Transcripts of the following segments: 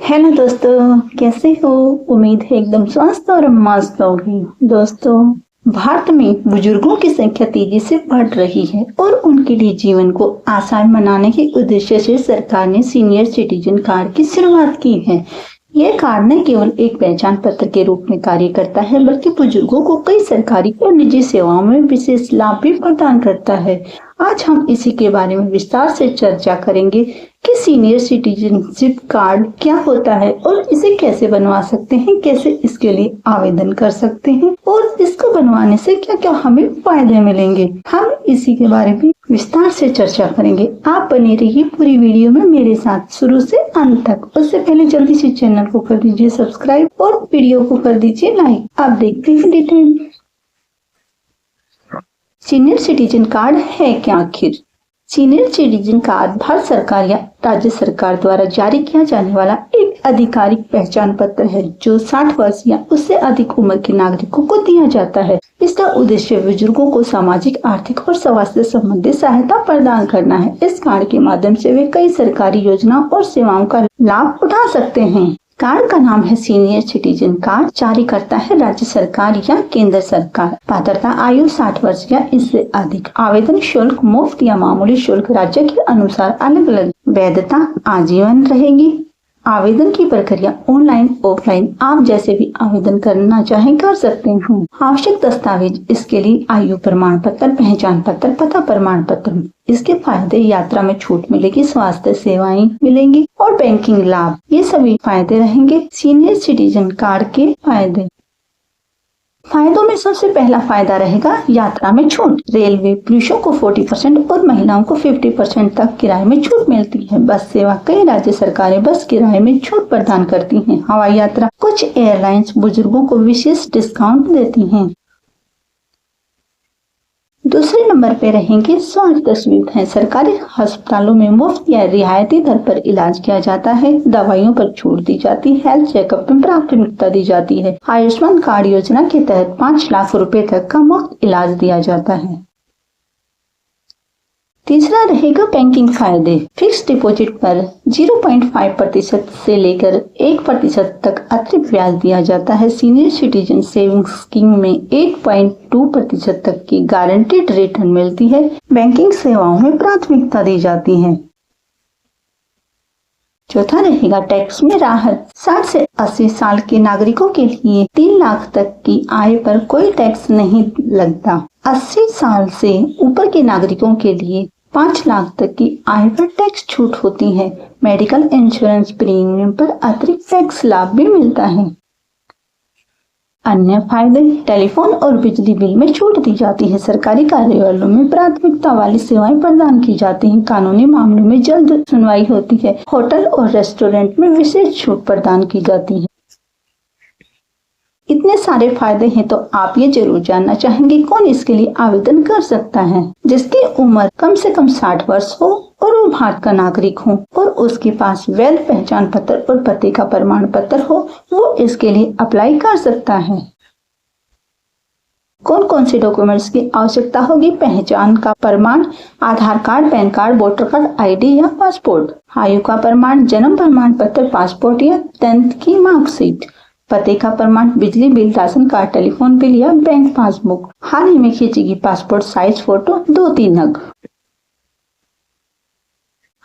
Hello दोस्तों, कैसे हो? उम्मीद है एकदम स्वस्थ और मस्त होगी। दोस्तों, भारत में बुजुर्गों की संख्या तेजी से बढ़ रही है और उनके लिए जीवन को आसान बनाने के उद्देश्य से सरकार ने सीनियर सिटीजन कार्ड की शुरुआत की है। यह कार्ड न केवल एक पहचान पत्र के रूप में कार्य करता है, बल्कि बुजुर्गों को कई सरकारी और निजी सेवाओं में विशेष लाभ भी प्रदान करता है। आज हम इसी के बारे में विस्तार से चर्चा करेंगे कि सीनियर सिटीजनशिप कार्ड क्या होता है और इसे कैसे बनवा सकते हैं, कैसे इसके लिए आवेदन कर सकते हैं और इसको बनवाने से क्या क्या हमें फायदे मिलेंगे। हम इसी के बारे में विस्तार से चर्चा करेंगे। आप बने रहिए पूरी वीडियो में मेरे साथ शुरू से अंत तक। उससे पहले जल्दी से चैनल को कर दीजिए सब्सक्राइब और वीडियो को कर दीजिए लाइक। आप देखते हैं डिटेल। सीनियर सिटीजन कार्ड है क्या आखिर? सीनियर सिटीजन कार्ड भारत सरकार या राज्य सरकार द्वारा जारी किया जाने वाला एक आधिकारिक पहचान पत्र है जो 60 वर्ष या उससे अधिक उम्र के नागरिकों को दिया जाता है। इसका उद्देश्य बुजुर्गों को सामाजिक, आर्थिक और स्वास्थ्य संबंधी सहायता प्रदान करना है। इस कार्ड के माध्यम से वे कई सरकारी योजनाओं और सेवाओं का लाभ उठा सकते हैं। कार्ड का नाम है सीनियर सिटीजन कार्ड। जारी करता है राज्य सरकार या केंद्र सरकार। पात्रता आयु 60 वर्ष या इससे अधिक। आवेदन शुल्क मुफ्त या मामूली शुल्क राज्य के अनुसार अलग अलग। वैधता आजीवन रहेगी। आवेदन की प्रक्रिया ऑनलाइन ऑफलाइन आप जैसे भी आवेदन करना चाहें कर सकते हैं। आवश्यक दस्तावेज इसके लिए आयु प्रमाण पत्र, पहचान पत्र, पता प्रमाण पत्र। इसके फायदे: यात्रा में छूट मिलेगी, स्वास्थ्य सेवाएं मिलेंगी और बैंकिंग लाभ, ये सभी फायदे रहेंगे। सीनियर सिटीजन कार्ड के फायदों में सबसे पहला फायदा रहेगा यात्रा में छूट। रेलवे पुरुषों को 40% और महिलाओं को 50% तक किराए में छूट मिलती है। बस सेवा: कई राज्य सरकारें बस किराए में छूट प्रदान करती हैं। हवाई यात्रा: कुछ एयरलाइंस बुजुर्गों को विशेष डिस्काउंट देती हैं। दूसरे नंबर पे रहेंगे स्वास्थ्य सुविधाएं। सरकारी अस्पतालों में मुफ्त या रियायती दर पर इलाज किया जाता है। दवाइयों पर छूट दी जाती है। हेल्थ चेकअप में प्राथमिकता दी जाती है। आयुष्मान कार्ड योजना के तहत 5 लाख रुपए तक का मुफ्त इलाज दिया जाता है। तीसरा रहेगा बैंकिंग फायदे। फिक्स डिपॉजिट पर 0.5% से लेकर 1% तक अतिरिक्त ब्याज दिया जाता है। सीनियर सिटीजन सेविंग स्कीम में 8.2% तक की गारंटीड रिटर्न मिलती है। बैंकिंग सेवाओं में प्राथमिकता दी जाती है। चौथा रहेगा टैक्स में राहत। 60 से 80 साल के नागरिकों के लिए 3 लाख तक की आय पर कोई टैक्स नहीं लगता। 80 साल से ऊपर के नागरिकों के लिए 5 लाख तक की आय पर टैक्स छूट होती है। मेडिकल इंश्योरेंस प्रीमियम पर अतिरिक्त टैक्स लाभ भी मिलता है। अन्य फायदे: टेलीफोन और बिजली बिल में छूट दी जाती है। सरकारी कार्यालयों में प्राथमिकता वाली सेवाएं प्रदान की जाती हैं। कानूनी मामलों में जल्द सुनवाई होती है। होटल और रेस्टोरेंट में विशेष छूट प्रदान की जाती है। इतने सारे फायदे हैं तो आप ये जरूर जानना चाहेंगे कौन इसके लिए आवेदन कर सकता है। जिसकी उम्र कम से कम 60 वर्ष हो और वो भारत का नागरिक हो और उसके पास वैध पहचान पत्र और पते का प्रमाण पत्र हो, वो इसके लिए अप्लाई कर सकता है। कौन कौन से डॉक्यूमेंट्स की आवश्यकता होगी? पहचान का प्रमाण, Aadhaar card, PAN card, voter card, ID या पासपोर्ट। आयु का प्रमाण, जन्म प्रमाण पत्र, पासपोर्ट या 10th की मार्कशीट। पते का प्रमाण, बिजली bill, ration card, telephone bill या बैंक पासबुक। हाल ही में खींची गई पासपोर्ट साइज फोटो 2-3 नग।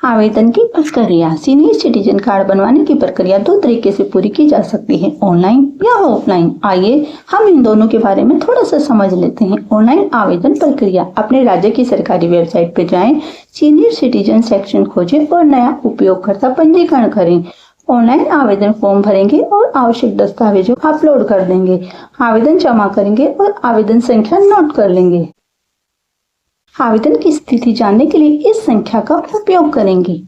आवेदन की प्रक्रिया: सीनियर सिटीजन कार्ड बनवाने की प्रक्रिया 2 तरीके से पूरी की जा सकती है, ऑनलाइन या ऑफलाइन। आइए हम इन दोनों के बारे में थोड़ा सा समझ लेते हैं। ऑनलाइन आवेदन प्रक्रिया: अपने राज्य की सरकारी वेबसाइट पर जाएं, सीनियर सिटीजन सेक्शन खोजें और नया उपयोगकर्ता पंजीकरण करें। ऑनलाइन आवेदन फॉर्म भरेंगे और आवश्यक दस्तावेजों अपलोड कर देंगे। आवेदन जमा करेंगे और आवेदन संख्या नोट कर लेंगे। आवेदन की स्थिति जानने के लिए इस संख्या का उपयोग करेंगे।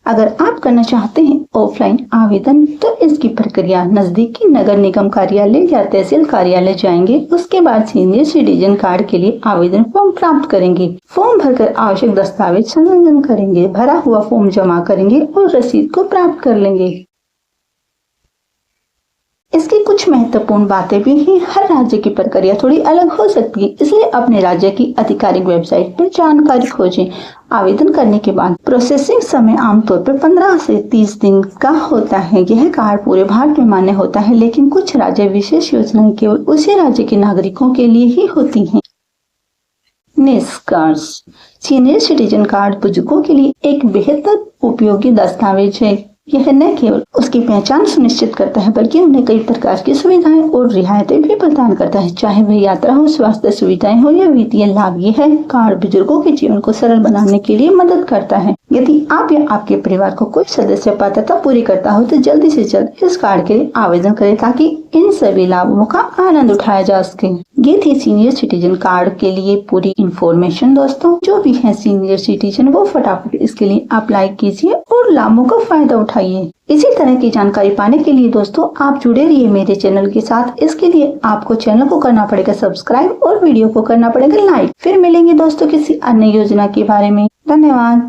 अगर आप करना चाहते हैं ऑफलाइन आवेदन तो इसकी प्रक्रिया नजदीकी नगर निगम कार्यालय या तहसील कार्यालय जाएंगे। उसके बाद सीनियर सिटीजन कार्ड के लिए आवेदन फॉर्म प्राप्त करेंगे। फॉर्म भरकर आवश्यक दस्तावेज संलग्न करेंगे। भरा हुआ फॉर्म जमा करेंगे और रसीद को प्राप्त कर लेंगे। इसकी कुछ महत्वपूर्ण बातें भी हैं। हर राज्य की प्रक्रिया थोड़ी अलग हो सकती है, इसलिए अपने राज्य की आधिकारिक वेबसाइट पर जानकारी खोजें। आवेदन करने के बाद प्रोसेसिंग समय आमतौर पर 15 से 30 दिन का होता है। यह कार्ड पूरे भारत में मान्य होता है, लेकिन कुछ राज्य विशेष योजनाएं केवल उसी राज्य के नागरिकों के लिए ही होती हैं। निष्कर्ष, सीनियर सिटीजन कार्ड बुजुर्गों के लिए एक बेहतर उपयोगी दस्तावेज है। यह न केवल उसकी पहचान सुनिश्चित करता है, बल्कि उन्हें कई प्रकार की सुविधाएं और रियायतें भी प्रदान करता है, चाहे वह यात्रा हो, स्वास्थ्य सुविधाएं हो या वित्तीय लाभ। यह कार्ड बुजुर्गों के जीवन को सरल बनाने के लिए मदद करता है। यदि आप या आपके परिवार को कोई सदस्य पात्रता पूरी करता हो तो जल्दी से जल्द इस कार्ड के लिए आवेदन करें, ताकि इन सभी लाभों का आनंद उठाया जा सके। ये थी सीनियर सिटीजन कार्ड के लिए पूरी इंफॉर्मेशन। दोस्तों, जो भी है सीनियर सिटीजन वो फटाफट इसके लिए अप्लाई कीजिए और लाभों का फायदा उठाइए। इसी तरह की जानकारी पाने के लिए दोस्तों आप जुड़े रहिए मेरे चैनल के साथ। इसके लिए आपको चैनल को करना पड़ेगा सब्सक्राइब और वीडियो को करना पड़ेगा लाइक। फिर मिलेंगे दोस्तों किसी अन्य योजना के बारे में। धन्यवाद।